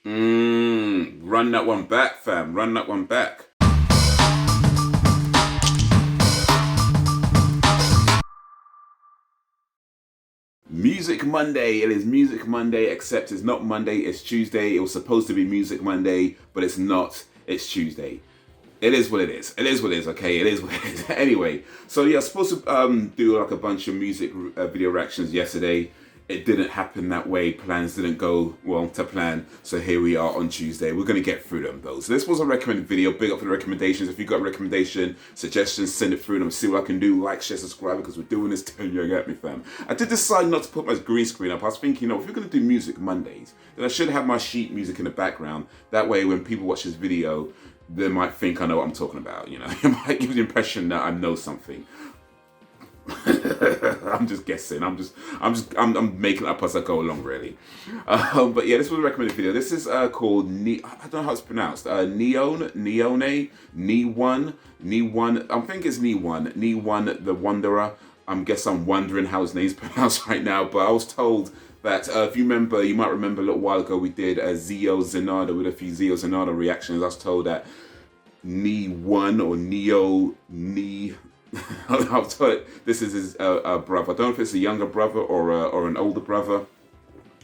Run that one back, fam. Run that one back. Music Monday. It is Music Monday, except it's not Monday, it's Tuesday. It was supposed to be Music Monday, but it's not. It's Tuesday. It is what it is. It is what it is, okay? It is what it is. Anyway, so yeah, I was supposed to do like a bunch of music video reactions yesterday. It didn't happen that way. Plans didn't go well to plan. So here we are on Tuesday. We're going to get through them though. So this was a recommended video. Big up for the recommendations. If you got a recommendation, suggestions, send it through them. See what I can do. Like, share, subscribe, because we're doing this to you. Get me, fam. I did decide not to put my green screen up. I was thinking, if you're going to do music Mondays, then I should have my sheet music in the background. That way, when people watch this video, they might think I know what I'm talking about. It might give the impression that I know something. I'm just guessing. I'm making it up as I go along, really. But yeah, this was a recommended video. This is called I don't know how it's pronounced. NeONE, NeONE. I think it's NeONE, the Wanderer. I'm wondering how his name's pronounced right now. But I was told that if you remember, you might remember a little while ago we did a Zeo Zeonardo with a few Zeo Zeonardo reactions. I was told that NeONE or I was told this is his brother. I don't know if it's a younger brother or an older brother.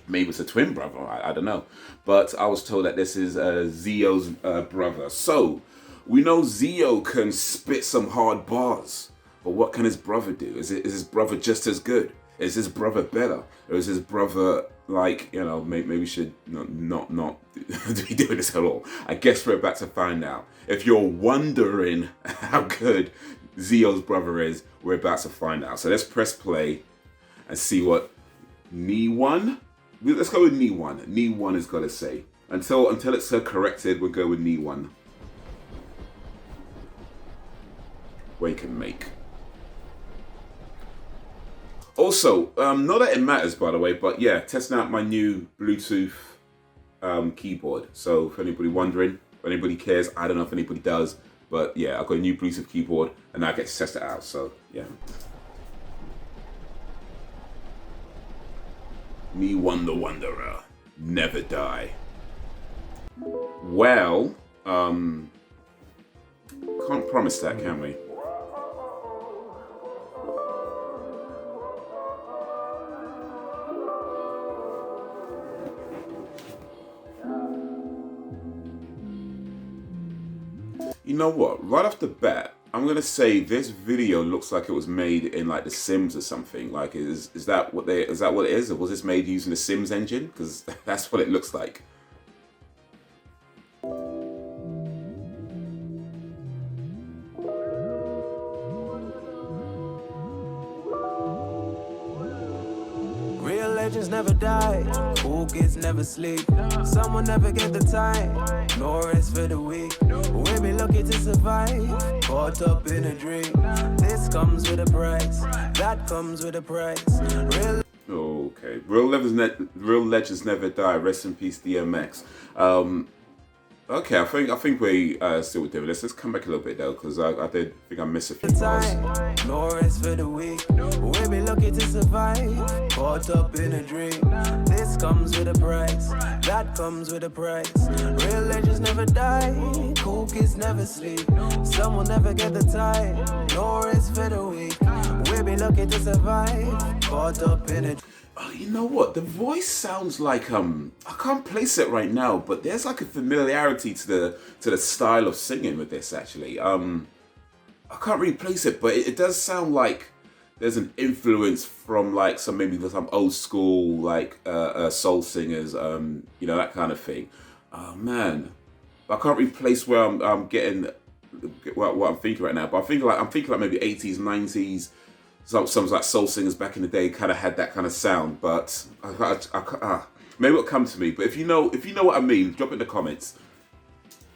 Maybe it's a twin brother. I don't know. But I was told that this is Zeo's brother. So we know Zeo can spit some hard bars. But what can his brother do? Is his brother just as good? Is his brother better? Or is his brother maybe we should not be doing this at all? I guess we're about to find out. If you're wondering how good Zeo's brother is, we're about to find out. So let's press play and see what NeONE. Let's go with NeONE. NeONE has got to say. Until it's corrected, we'll go with NeONE. Wake and make. Also, not that it matters, by the way, but yeah, testing out my new Bluetooth keyboard. So if anybody wondering, if anybody cares, I don't know if anybody does, but yeah, I've got a new Bluetooth keyboard and I get to test it out, so yeah. NeONE the Wanderer, never die. Well, can't promise that, can we? You know what? Right off the bat, I'm gonna say this video looks like it was made in like The Sims or something. Like, is that what it is? Or was this made using the Sims engine? Because that's what it looks like. Real legends never die, cool kids never sleep. Someone never get the time, no rest for the week. We be lucky to survive, caught up in a dream. This comes with a price, that comes with a price. Okay, real legends never die. Rest in peace, DMX. Okay, I think we still doing this. Let's come back a little bit though, because I did think I missed a few bars. No rest for the week. We be lucky to survive, caught up in a dream. This comes with a price, that comes with a price. Real legends never die, cool kids never sleep. Some will never get the time. No rest for the week. We be lucky to survive, caught up in a dream. Oh, you know what? The voice sounds like I can't place it right now, but there's like a familiarity to the style of singing with this actually. I can't really place it, but it does sound like there's an influence from like some old school like soul singers, that kind of thing. Oh man, I can't really place where I'm getting what I'm thinking right now. But I'm thinking like maybe 80s, 90s. Some like soul singers back in the day kind of had that kind of sound, but maybe it'll come to me. But if you know what I mean, drop it in the comments.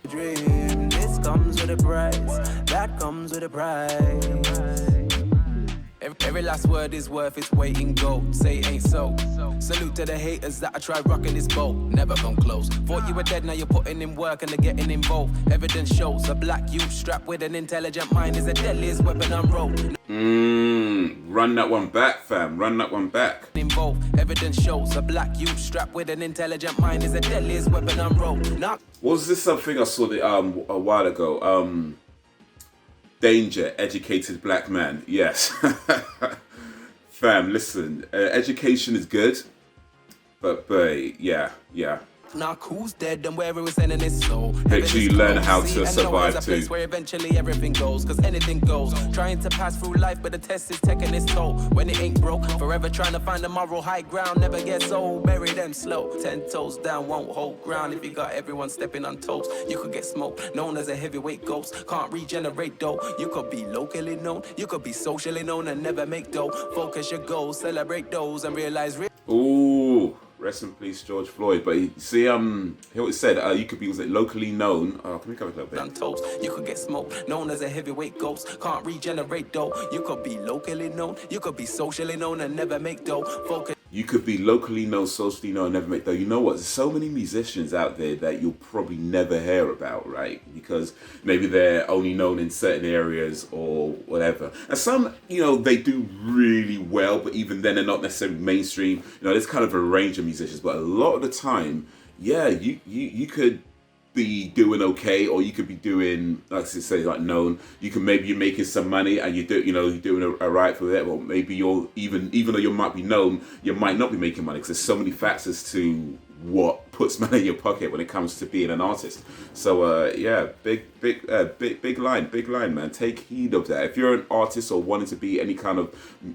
Dream, this comes with a price, that comes with a price. Every last word is worth its weight in gold. Say it ain't so. Salute to the haters that I tried rocking this boat. Never come close. Thought you were dead, now you're putting in work and they're getting involved. Evidence shows a black youth strapped with an intelligent mind is the deadliest weapon unrolled. Run that one back, fam. Run that one back. Involved. Evidence shows a black youth strapped with an intelligent mind is the deadliest weapon unrolled. Was this something I saw a while ago? Danger, educated black man. Yes. Fam, listen, education is good, but yeah. Knock who's dead and where it was sending his soul. Make sure you learn how to survive too. too. Where eventually everything goes, cause anything goes. Trying to pass through life, but the test is taking its toll. When it ain't broke, forever trying to find the moral high ground. Never gets old, bury them slow. 10 toes down, won't hold ground. If you got everyone stepping on toes, you could get smoked. Known as a heavyweight ghost, can't regenerate though. You could be locally known, you could be socially known and never make dough. Focus your goals, celebrate those and realize. Ooh. Rest in peace, George Floyd. But see, he always said you could be locally known. Can we come a little bit? On toast, you could get smoked. Known as a heavyweight ghost, can't regenerate though. You could be locally known, you could be socially known and never make dough. Focus. You could be locally known, socially known, and never make though. You know what? There's so many musicians out there that you'll probably never hear about, right? Because maybe they're only known in certain areas or whatever. And some, they do really well, but even then they're not necessarily mainstream. There's kind of a range of musicians, but a lot of the time, yeah, you could be doing okay, or you could be doing, like I say, like known. You can maybe you're making some money and you're doing a right for that. Or maybe you're even though you might be known, you might not be making money because there's so many factors to what puts money in your pocket when it comes to being an artist. So yeah, big line, man. Take heed of that. If you're an artist or wanting to be any kind of,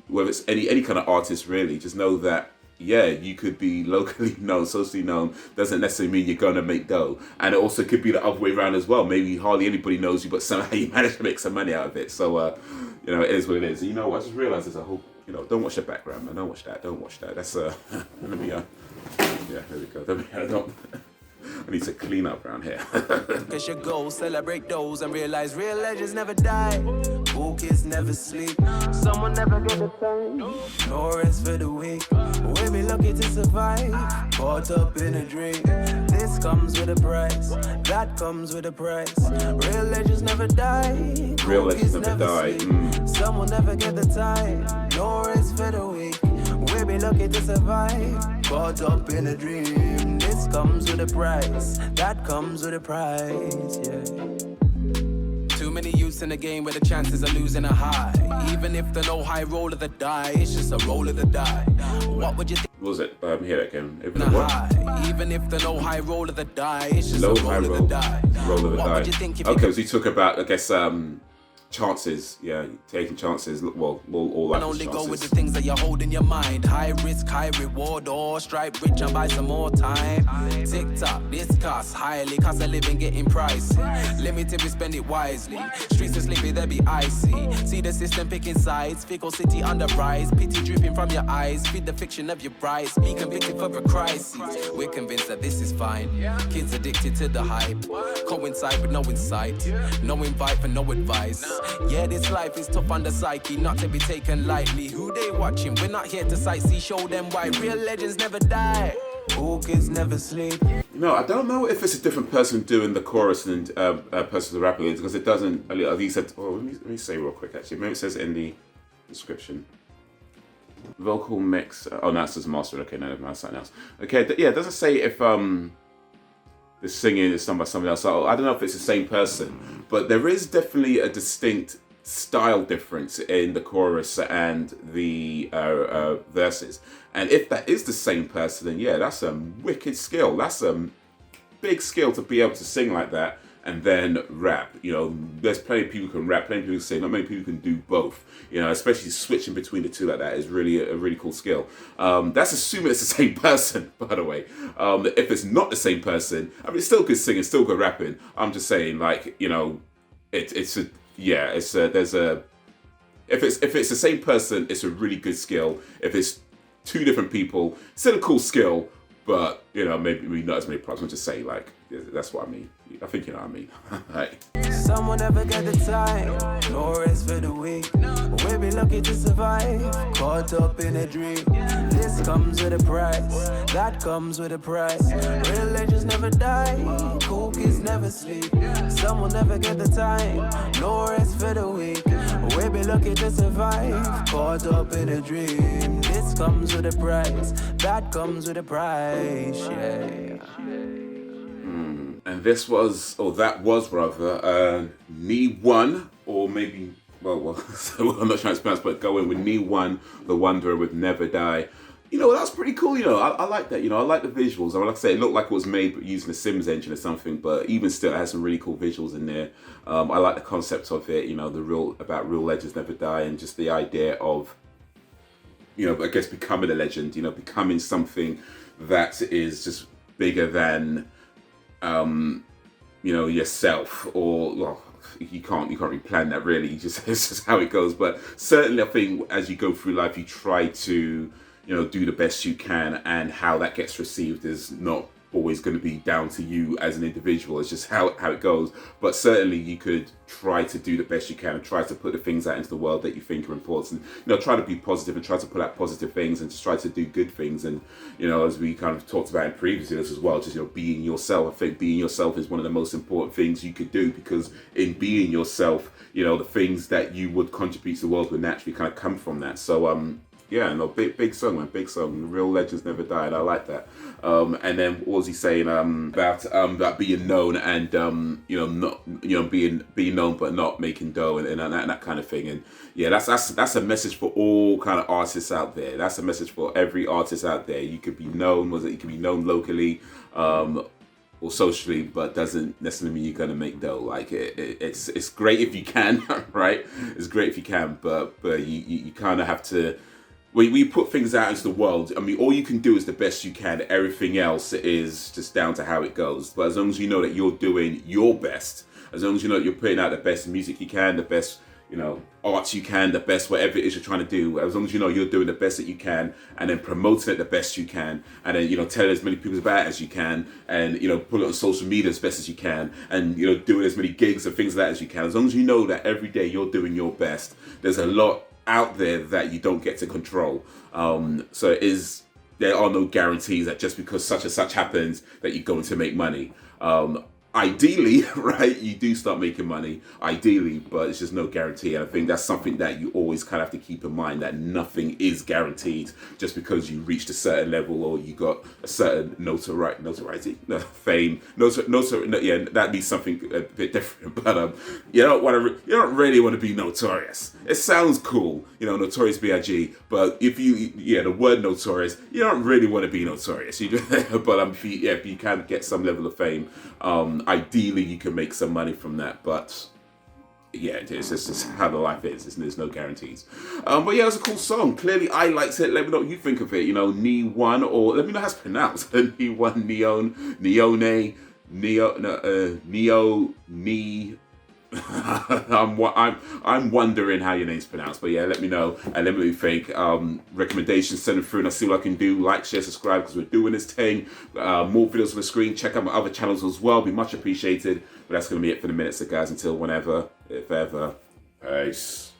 whether it's any kind of artist really, just know that. Yeah, you could be locally known, socially known, doesn't necessarily mean you're going to make dough. And it also could be the other way around as well. Maybe hardly anybody knows you, but somehow you manage to make some money out of it. So, it is what it is. I just realized there's a whole, don't watch the background, man. Don't watch that. That's, let me, yeah, there we go. I need to clean up around here. Cause your goals, celebrate those and realize real legends never die. Cool kids never sleep. Someone never get the time. No rest for the weak. We'll be lucky to survive. Caught up in a dream. This comes with a price. That comes with a price. Real legends never die. Real legends never die. Some will never get the time. No rest for the weak. We'll be lucky to survive. Caught up in a dream. This comes with a price. That comes with a price, yeah. Too many youths in the game where the chances of losing are high. Even if the no high roll of the die, it's just a roll of the die. What would you think? What was it? Hear that again. Even if the no high roll of the die, it's just low a roll of the die. Roll of the what die. Would you think if okay, so he talk about, I guess, chances, yeah, taking chances. Well, all life only chances. Go with the things that you hold in your mind. High risk, high reward, or stripe rich and buy some more time. TikTok, this costs highly, cost of living getting pricey. Limited, we spend it wisely. Streets are sleepy, they be icy. See the system picking sides. Fickle city on the rise. Pity dripping from your eyes. Feed the fiction of your brides. Be convicted for a crisis. We're convinced that this is fine. Kids addicted to the hype. Coincide with no insight. No invite for no advice. Yeah, this life is tough on the psyche, not to be taken lightly. Who they watching? We're not here to sightsee, show them why real legends never die. Cool kids never sleep. I don't know if it's a different person doing the chorus and person the rapping, because it doesn't. He said, let me say real quick actually. Maybe it says it in the description. Vocal mix. No, it says mastered. Okay, no, that's something else. Okay, it doesn't say if the singing is done by somebody else. So I don't know if it's the same person, but there is definitely a distinct style difference in the chorus and the verses. And if that is the same person, then yeah, that's a wicked skill. That's a big skill to be able to sing like that and then rap. There's plenty of people who can rap, plenty of people who sing. Not many people can do both. Especially switching between the two like that is really a really cool skill. That's assuming it's the same person, by the way. If it's not the same person, I mean, it's still good singing, still good rapping. I'm just saying, like, if it's the same person, it's a really good skill. If it's two different people, still a cool skill, but maybe not as many props. I'm just saying, like, that's what I mean. I think you know what I mean. Right. Someone never get the time, no rest for the week. We'll be lucky to survive, caught up in a dream. This comes with a price, that comes with a price. Real legends never die, cool kids never sleep. Someone never get the time, no rest for the week. We'll be lucky to survive, caught up in a dream. This comes with a price, that comes with a price, yeah. And this was, or that was rather, NeONE, or maybe, well, so I'm not trying to pronounce, but go in with NeONE, The Wanderer with Never Die. You know, that's pretty cool, you know, I like that, you know, I like the visuals. I mean, like I say, it looked like it was made using the Sims engine or something, but even still, it has some really cool visuals in there. I like the concept of it, you know, about real legends never die, and just the idea of, you know, I guess becoming a legend, you know, becoming something that is just bigger than, you know, yourself, or, well, you can't really plan that really, it's just how it goes. But certainly I think as you go through life, you try to, you know, do the best you can, and how that gets received is not always going to be down to you as an individual. It's just how it goes. But certainly you could try to do the best you can and try to put the things out into the world that you think are important. You know, try to be positive and try to put out positive things and just try to do good things. And, you know, as we kind of talked about in previous videos as well, just, you know, being yourself. I think being yourself is one of the most important things you could do, because in being yourself, you know, the things that you would contribute to the world would naturally kind of come from that. So, yeah, no, big song, man, big song. Real legends never died. I like that. And then what was he saying about being known and you know, not, you know, being known but not making dough, and that kind of thing. And yeah, that's a message for all kind of artists out there. That's a message for every artist out there. You could be known, you could be known locally, or socially, but doesn't necessarily mean you're gonna make dough. Like it's great if you can, right? It's great if you can, but you kind of have to. When you put things out into the world, I mean, all you can do is the best you can. Everything else is just down to how it goes. But as long as you know that you're doing your best, as long as you know that you're putting out the best music you can, the best, you know, arts you can, the best whatever it is you're trying to do, as long as you know you're doing the best that you can, and then promoting it the best you can, and then, you know, telling as many people about it as you can, and, you know, put it on social media as best as you can, and, you know, doing as many gigs and things like that as you can. As long as you know that every day you're doing your best, there's a lot out there that you don't get to control. So there are no guarantees that just because such and such happens that you're going to make money. Ideally, right, you do start making money, ideally, but it's just no guarantee. And I think that's something that you always kind of have to keep in mind, that nothing is guaranteed just because you reached a certain level or you got a certain notoriety, fame, yeah, that means something a bit different. But you don't really want to be notorious. It sounds cool, you know, Notorious B.I.G., but the word notorious, you don't really want to be notorious. But if you can get some level of fame, ideally you can make some money from that, but yeah, it's just how the life is. There's no guarantees. But yeah, it's a cool song. Clearly I liked it. Let me know what you think of it. You know, NeONE, or let me know how it's pronounced. NeONE, NeONE, NeONE. I'm wondering how your name's pronounced, but yeah, let me know and let me know what you think. Recommendations, send them through and I'll see what I can do. Like, share, subscribe, because we're doing this thing. More videos on the screen. Check out my other channels as well, be much appreciated. But that's going to be it for the minute, so guys, until whenever, if ever, peace.